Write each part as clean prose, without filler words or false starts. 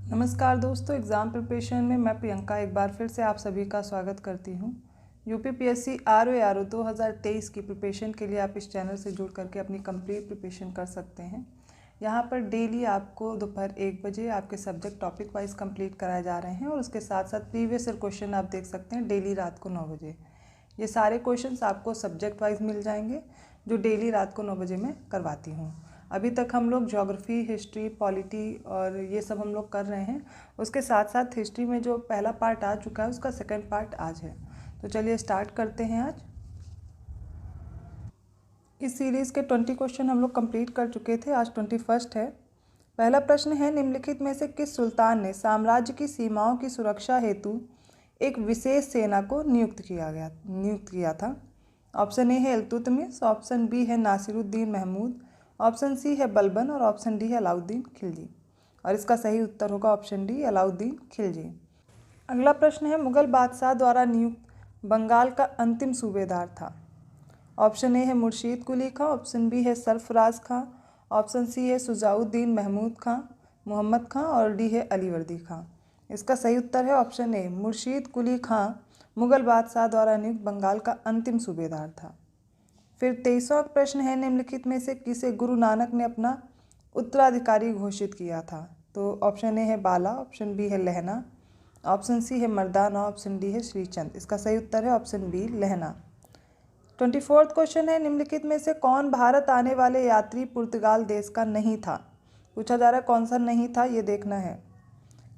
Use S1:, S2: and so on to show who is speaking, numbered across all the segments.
S1: नमस्कार दोस्तों, exam preparation में मैं प्रियंका एक बार फिर से आप सभी का स्वागत करती हूँ। यूपीपीएससी आरओ 2023 की प्रिपरेशन के लिए आप इस चैनल से जुड़ करके अपनी कंप्लीट प्रिपरेशन कर सकते हैं। यहाँ पर डेली आपको दोपहर 1 बजे आपके सब्जेक्ट टॉपिक वाइज कंप्लीट कराए जा रहे हैं और उसके साथ साथ प्रीवियस ईयर क्वेश्चन आप देख सकते हैं डेली रात को 9 बजे। ये सारे क्वेश्चंस आपको सब्जेक्ट वाइज मिल जाएंगे जो डेली रात को 9 बजे मैं करवाती हूँ। अभी तक हम लोग ज्योग्राफी, हिस्ट्री, पॉलिटी और ये सब हम लोग कर रहे हैं। उसके साथ साथ हिस्ट्री में जो पहला पार्ट आ चुका है उसका सेकंड पार्ट आज है। तो चलिए स्टार्ट करते हैं। आज इस सीरीज़ के 20 क्वेश्चन हम लोग कंप्लीट कर चुके थे, आज 21 है। पहला प्रश्न है, निम्नलिखित में से किस सुल्तान ने साम्राज्य की सीमाओं की सुरक्षा हेतु एक विशेष सेना को नियुक्त किया था? ऑप्शन ए है इल्तुतमिश, ऑप्शन बी है नासिरुद्दीन महमूद, ऑप्शन सी है बलबन और ऑप्शन डी है अलाउद्दीन खिलजी। और इसका सही उत्तर होगा ऑप्शन डी, अलाउद्दीन खिलजी। अगला प्रश्न है, मुगल बादशाह द्वारा नियुक्त बंगाल का अंतिम सूबेदार था? ऑप्शन ए है मुर्शीद कुली खां, ऑप्शन बी है सरफराज खां, ऑप्शन सी है शुजाउद्दीन मोहम्मद खां और डी है अलीवर्दी खां। इसका सही उत्तर है ऑप्शन ए, मुर्शीद कुली खां मुगल बादशाह द्वारा नियुक्त बंगाल का अंतिम सूबेदार था। फिर 23वां प्रश्न है, निम्नलिखित में से किसे गुरु नानक ने अपना उत्तराधिकारी घोषित किया था? तो ऑप्शन ए है बाला, ऑप्शन बी है लहना, ऑप्शन सी है मर्दाना, ऑप्शन डी है श्रीचंद। इसका सही उत्तर है ऑप्शन बी, लहना। 24वां क्वेश्चन है, निम्नलिखित में से कौन भारत आने वाले यात्री पुर्तगाल देश का नहीं था? पूछा जा रहा है कौन सा नहीं था, ये देखना है।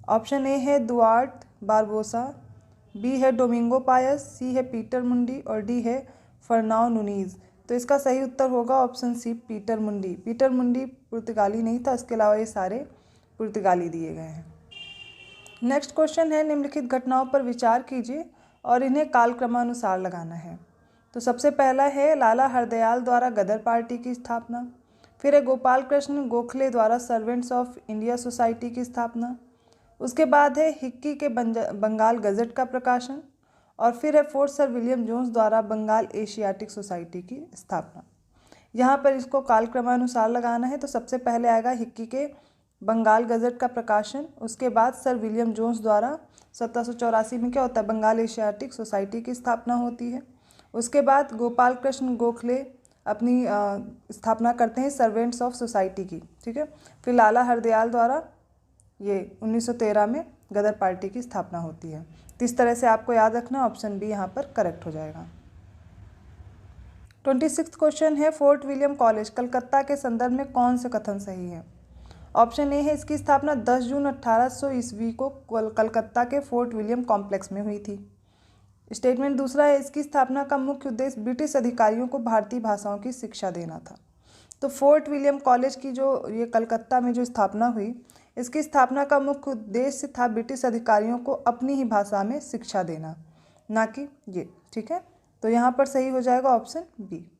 S1: ऑप्शन ए है दुआर्ट बारबोसा, बी है डोमिंगो पायस, सी है पीटर मुंडी और डी है फर्नाओ नुनीज। तो इसका सही उत्तर होगा ऑप्शन सी, पीटर मुंडी। पीटर मुंडी पुर्तगाली नहीं था, इसके अलावा ये सारे पुर्तगाली दिए गए हैं। नेक्स्ट क्वेश्चन है, निम्नलिखित घटनाओं पर विचार कीजिए और इन्हें कालक्रमानुसार लगाना है। तो सबसे पहला है लाला हरदयाल द्वारा गदर पार्टी की स्थापना, फिर है गोपाल कृष्ण गोखले द्वारा सर्वेंट्स ऑफ इंडिया सोसाइटी की स्थापना, उसके बाद है हिक्की के बंगाल गजट का प्रकाशन और फिर है फोर्थ सर विलियम जोन्स द्वारा बंगाल एशियाटिक सोसाइटी की स्थापना। यहाँ पर इसको कालक्रमानुसार लगाना है। तो सबसे पहले आएगा हिक्की के बंगाल गजट का प्रकाशन, उसके बाद सर विलियम जोन्स द्वारा 1784 में क्या होता है, बंगाल एशियाटिक सोसाइटी की स्थापना होती है। उसके बाद गोपाल कृष्ण गोखले अपनी स्थापना करते हैं सर्वेंट्स ऑफ सोसाइटी की, ठीक है। फिर लाला हरदयाल द्वारा ये 1913 में गदर पार्टी की स्थापना होती है। तो इस तरह से आपको याद रखना, ऑप्शन बी यहाँ पर करेक्ट हो जाएगा। 26वां क्वेश्चन है, फोर्ट विलियम कॉलेज कलकत्ता के संदर्भ में कौन से कथन सही है? ऑप्शन ए है इसकी स्थापना 10 जून 1800 ईस्वी को कलकत्ता के फोर्ट विलियम कॉम्प्लेक्स में हुई थी। स्टेटमेंट दूसरा है, इसकी स्थापना का मुख्य उद्देश्य ब्रिटिश अधिकारियों को भारतीय भाषाओं की शिक्षा देना था। तो फोर्ट विलियम कॉलेज की जो ये कलकत्ता में जो स्थापना हुई, इसकी स्थापना का मुख्य उद्देश्य था ब्रिटिश अधिकारियों को अपनी ही भाषा में शिक्षा देना, ना कि ये, ठीक है। तो यहाँ पर सही हो जाएगा ऑप्शन बी।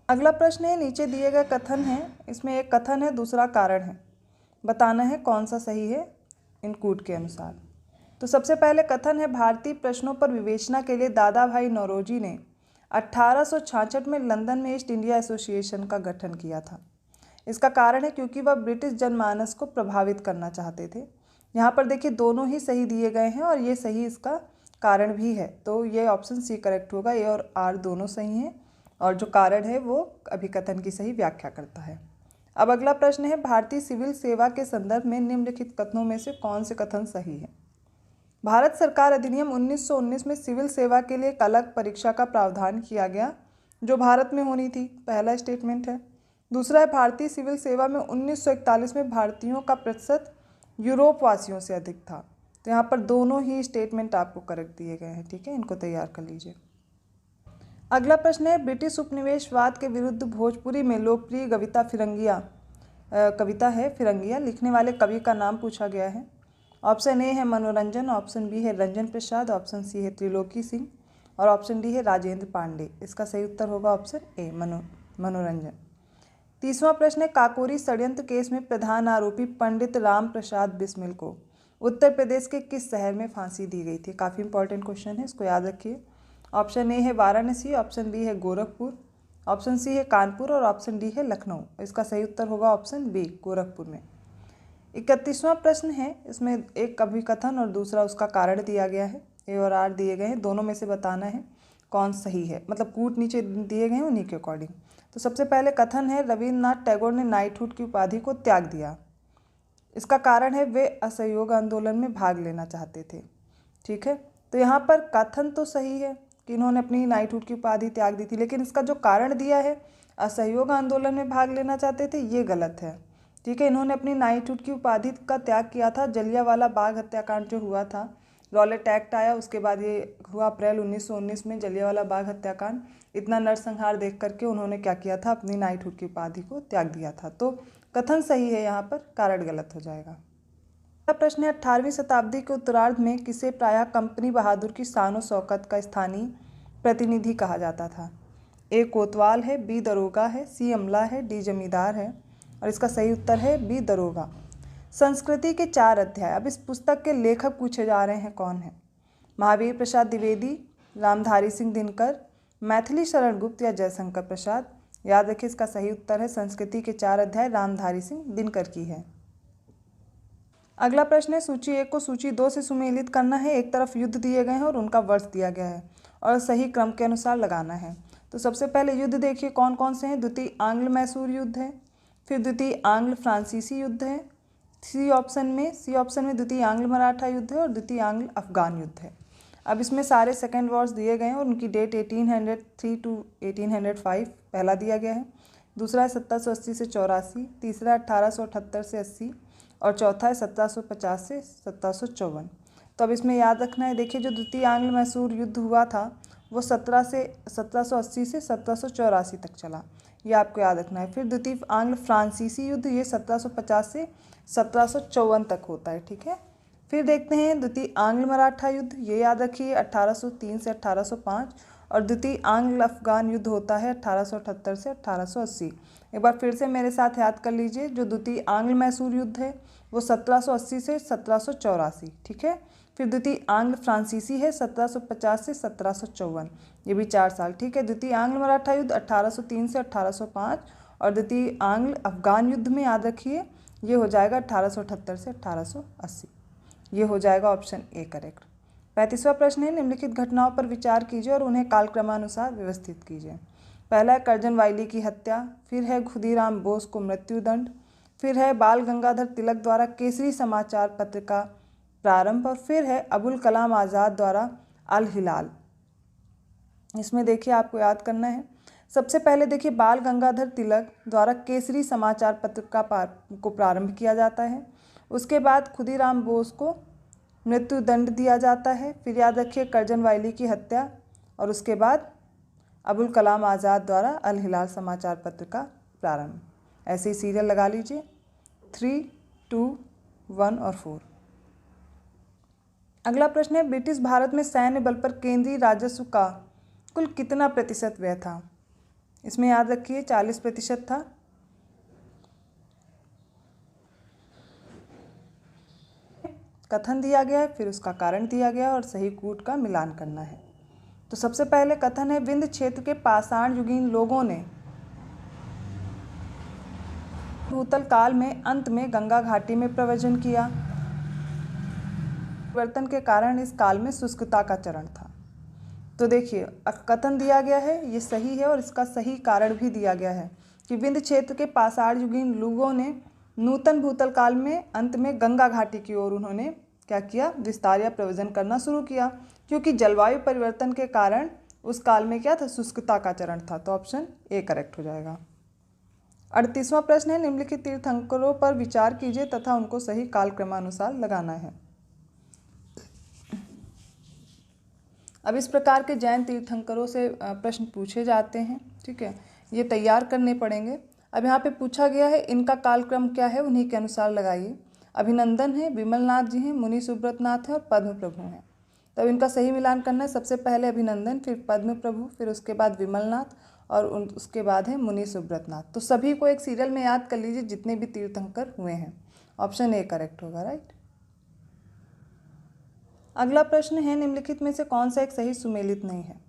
S1: अगला प्रश्न है, नीचे दिए गए कथन हैं, इसमें एक कथन है दूसरा कारण है, बताना है कौन सा सही है इन कूट के अनुसार। तो सबसे पहले कथन है, भारतीय प्रश्नों पर विवेचना के लिए दादा भाई नौरोजी ने 1866 में लंदन में ईस्ट इंडिया एसोसिएशन का गठन किया था। इसका कारण है क्योंकि वह ब्रिटिश जनमानस को प्रभावित करना चाहते थे। यहाँ पर देखिए दोनों ही सही दिए गए हैं और ये सही इसका कारण भी है। तो ये ऑप्शन सी करेक्ट होगा, ए और आर दोनों सही हैं और जो कारण है वो अभिकथन की सही व्याख्या करता है। अब अगला प्रश्न है, भारतीय सिविल सेवा के संदर्भ में निम्नलिखित कथनों में से कौन से कथन सही है? भारत सरकार अधिनियम 1919 में सिविल सेवा के लिए एक अलग परीक्षा का प्रावधान किया गया जो भारत में होनी थी, पहला स्टेटमेंट है। दूसरा है, भारतीय सिविल सेवा में 1941 में भारतीयों का प्रतिशत यूरोप वासियों से अधिक था। तो यहाँ पर दोनों ही स्टेटमेंट आपको करेक्ट दिए गए हैं, ठीक है, इनको तैयार कर लीजिए। अगला प्रश्न है, ब्रिटिश उपनिवेशवाद के विरुद्ध भोजपुरी में लोकप्रिय कविता है फिरंगिया लिखने वाले कवि का नाम पूछा गया है। ऑप्शन ए है मनोरंजन, ऑप्शन बी है रंजन प्रसाद, ऑप्शन सी है त्रिलोकी सिंह और ऑप्शन डी है राजेंद्र पांडे। इसका सही उत्तर होगा ऑप्शन ए, मनोरंजन। 30वां प्रश्न है, काकोरी षड्यंत्र केस में प्रधान आरोपी पंडित राम प्रसाद बिस्मिल को उत्तर प्रदेश के किस शहर में फांसी दी गई थी? काफ़ी इंपॉर्टेंट क्वेश्चन है, इसको याद रखिए। ऑप्शन ए है वाराणसी, ऑप्शन बी है गोरखपुर, ऑप्शन सी है कानपुर और ऑप्शन डी है लखनऊ। इसका सही उत्तर होगा ऑप्शन बी, गोरखपुर में। 31वां प्रश्न है, इसमें एक कविकथन और दूसरा उसका कारण दिया गया है। ए और आर दिए गए हैं, दोनों में से बताना है कौन सही है, मतलब कूट नीचे दिए गए हैं उन्हीं के अकॉर्डिंग। तो सबसे पहले कथन है, रविन्द्रनाथ टैगोर ने नाइटहुड की उपाधि को त्याग दिया। इसका कारण है वे असहयोग आंदोलन में भाग लेना चाहते थे। ठीक है, तो यहाँ पर कथन तो सही है कि इन्होंने अपनी नाइटहुड की उपाधि त्याग दी थी, लेकिन इसका जो कारण दिया है असहयोग आंदोलन में भाग लेना चाहते थे, ये गलत है। ठीक है, इन्होंने अपनी नाइटहुड की उपाधि का त्याग किया था जलियांवाला बाग हत्याकांड जो हुआ था, रॉलेट एक्ट आया, उसके बाद ये हुआ अप्रैल 1919 में जलियांवाला बाग हत्याकांड। इतना नरसंहार देख करके उन्होंने क्या किया था, अपनी नाइटहुड की उपाधि को त्याग दिया था। तो कथन सही है, यहाँ पर कारण गलत हो जाएगा। अगला प्रश्न है, 18वीं शताब्दी के उत्तरार्ध में किसे प्रायः कंपनी बहादुर की शान शौकत का स्थानीय प्रतिनिधि कहा जाता था? ए कोतवाल है, बी दरोगा है, सी अमला है, डी जमींदार है। और इसका सही उत्तर है बी दरोगा। संस्कृति के 4 अध्याय। अब इस पुस्तक के लेखक पूछे जा रहे हैं कौन है? महावीर प्रसाद द्विवेदी, रामधारी सिंह दिनकर, मैथिली शरण गुप्त या जयशंकर प्रसाद। याद रखिए, इसका सही उत्तर है संस्कृति के 4 अध्याय रामधारी सिंह दिनकर की है। अगला प्रश्न है, सूची 1 को सूची 2 से सुमेलित करना है। एक तरफ युद्ध दिए गए हैं और उनका वर्ष दिया गया है और सही क्रम के अनुसार लगाना है। तो सबसे पहले युद्ध देखिए कौन कौन से हैं। द्वितीय आंग्ल मैसूर युद्ध है, फिर द्वितीय आंग्ल फ्रांसीसी युद्ध है, सी ऑप्शन में द्वितीय आंग्ल मराठा युद्ध है और द्वितीय आंग्ल अफगान युद्ध है। अब इसमें सारे सेकेंड वॉर्स दिए गए हैं और उनकी डेट 1803 टू 1805 पहला दिया गया है, दूसरा है 1780 से 84, तीसरा 1878 से 80 और चौथा है 1750 से 1754। तो अब इसमें याद रखना है, देखिए जो द्वितीय आंग्ल मैसूर युद्ध हुआ था वो 1780 से 1784 तक चला, ये आपको याद रखना है। फिर द्वितीय आंग्ल फ्रांसीसी युद्ध, ये 1750 से 1754 तक होता है। ठीक है, फिर देखते हैं द्वितीय आंग्ल मराठा युद्ध, ये याद रखिए 1803 से 1805 और द्वितीय आंग्ल अफगान युद्ध होता है 1878 से 1880। एक बार फिर से मेरे साथ याद कर लीजिए, जो द्वितीय आंग्ल मैसूर युद्ध है वो 1780 से 1784। ठीक है, फिर द्वितीय आंग्ल फ्रांसीसी है 1750 से 1754, ये भी 4 साल। ठीक है, द्वितीय आंग्ल मराठा युद्ध 1803 से 1805 और द्वितीय आंग्ल अफगान युद्ध में याद रखिए ये हो जाएगा 1878 से 1880, ये हो जाएगा ऑप्शन ए करेक्ट। 35वां प्रश्न है, निम्नलिखित घटनाओं पर विचार कीजिए और उन्हें कालक्रमानुसार व्यवस्थित कीजिए। पहला है कर्जन वाइली की हत्या, फिर है खुदीराम बोस को मृत्युदंड, फिर है बाल गंगाधर तिलक द्वारा केसरी समाचार पत्र का प्रारंभ और फिर है अबुल कलाम आज़ाद द्वारा अल हिलाल। इसमें देखिए आपको याद करना है, सबसे पहले देखिए बाल गंगाधर तिलक द्वारा केसरी समाचार पत्र को प्रारंभ किया जाता है, उसके बाद खुदीराम बोस को मृत्युदंड दिया जाता है, फिर याद रखिए कर्जन वाइली की हत्या और उसके बाद अबुल कलाम आज़ाद द्वारा अल हिलाल समाचार पत्र का प्रारंभ। ऐसे ही सीरियल लगा लीजिए 3, 2, 1 और 4। अगला प्रश्न है, ब्रिटिश भारत में सैन्य बल पर केंद्रीय राजस्व का कुल कितना प्रतिशत व्यय था? इसमें याद रखिए 40% था। कथन दिया गया है, फिर उसका कारण दिया गया और सही कूट का मिलान करना है। तो सबसे पहले कथन है, विंध्य क्षेत्र के पाषाण युगीन लोगों ने भूतल काल में अंत में गंगा घाटी में प्रव्रजन किया। परिवर्तन के कारण इस काल में शुष्कता का चरण था। तो देखिए कथन दिया गया है, ये सही है और इसका सही कारण भी दिया गया है कि विंध्य क्षेत्र के पाषाण युगीन लोगों ने नूतन भूतल काल में अंत में गंगा घाटी की ओर उन्होंने क्या किया, विस्तार या प्रव्रजन करना शुरू किया, क्योंकि जलवायु परिवर्तन के कारण उस काल में क्या था, शुष्कता का चरण था। तो ऑप्शन ए करेक्ट हो जाएगा। 38वां प्रश्न है, निम्नलिखित तीर्थंकरों पर विचार कीजिए तथा उनको सही कालक्रमानुसार लगाना है। अब इस प्रकार के जैन तीर्थंकरों से प्रश्न पूछे जाते हैं। ठीक है, ये तैयार करने पड़ेंगे। अब यहाँ पे पूछा गया है इनका कालक्रम क्या है, उन्हीं के अनुसार लगाइए। अभिनंदन है, विमलनाथ जी हैं, मुनि सुब्रतनाथ है और पद्म प्रभु हैं। तब इनका सही मिलान करना है, सबसे पहले अभिनंदन, फिर पद्म प्रभु, फिर उसके बाद विमलनाथ और उसके बाद है मुनि सुब्रतनाथ। तो सभी को एक सीरियल में याद कर लीजिए जितने भी तीर्थंकर हुए हैं। ऑप्शन ए करेक्ट होगा, राइट। अगला प्रश्न है, निम्नलिखित में से कौन सा एक सही सुमेलित नहीं है?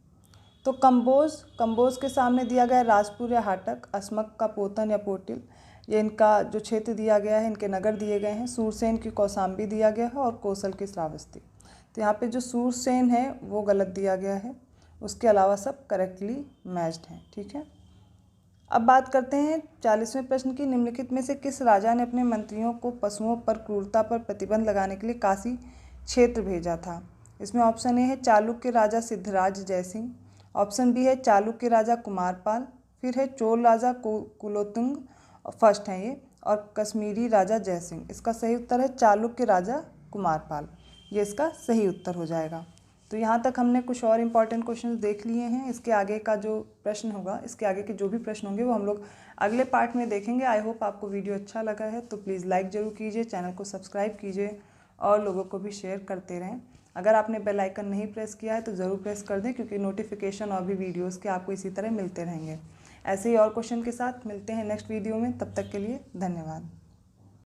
S1: तो कंबोज के सामने दिया गया राजपुर या हाटक, अस्मक का पोतन या पोटिल, ये इनका जो क्षेत्र दिया गया है, इनके नगर दिए गए हैं। सूरसेन की कौशाम्बी दिया गया है और कौशल की श्रावस्ती। तो यहाँ पे जो सूरसेन है वो गलत दिया गया है, उसके अलावा सब करेक्टली मैच्ड हैं। ठीक है, अब बात करते हैं 40वें प्रश्न की। निम्नलिखित में से किस राजा ने अपने मंत्रियों को पशुओं पर क्रूरता पर प्रतिबंध लगाने के लिए काशी क्षेत्र भेजा था? इसमें ऑप्शन ए है चालुक्य राजा सिद्धराज जयसिंह, ऑप्शन बी है चालुक्य राजा कुमारपाल, फिर है चोल राजा कुलोत्तुंग फर्स्ट है ये, और कश्मीरी राजा जयसिंह। इसका सही उत्तर है चालुक्य राजा कुमारपाल, ये इसका सही उत्तर हो जाएगा। तो यहाँ तक हमने कुछ और इम्पॉर्टेंट क्वेश्चंस देख लिए हैं। इसके आगे का जो प्रश्न होगा, इसके आगे के जो भी प्रश्न होंगे वो हम लोग अगले पार्ट में देखेंगे। आई होप आपको वीडियो अच्छा लगा है, तो प्लीज़ लाइक ज़रूर कीजिए, चैनल को सब्सक्राइब कीजिए और लोगों को भी शेयर करते रहें। अगर आपने बेल आइकन नहीं प्रेस किया है तो ज़रूर प्रेस कर दें, क्योंकि नोटिफिकेशन और भी वीडियोज़ के आपको इसी तरह मिलते रहेंगे। ऐसे ही और क्वेश्चन के साथ मिलते हैं नेक्स्ट वीडियो में, तब तक के लिए धन्यवाद।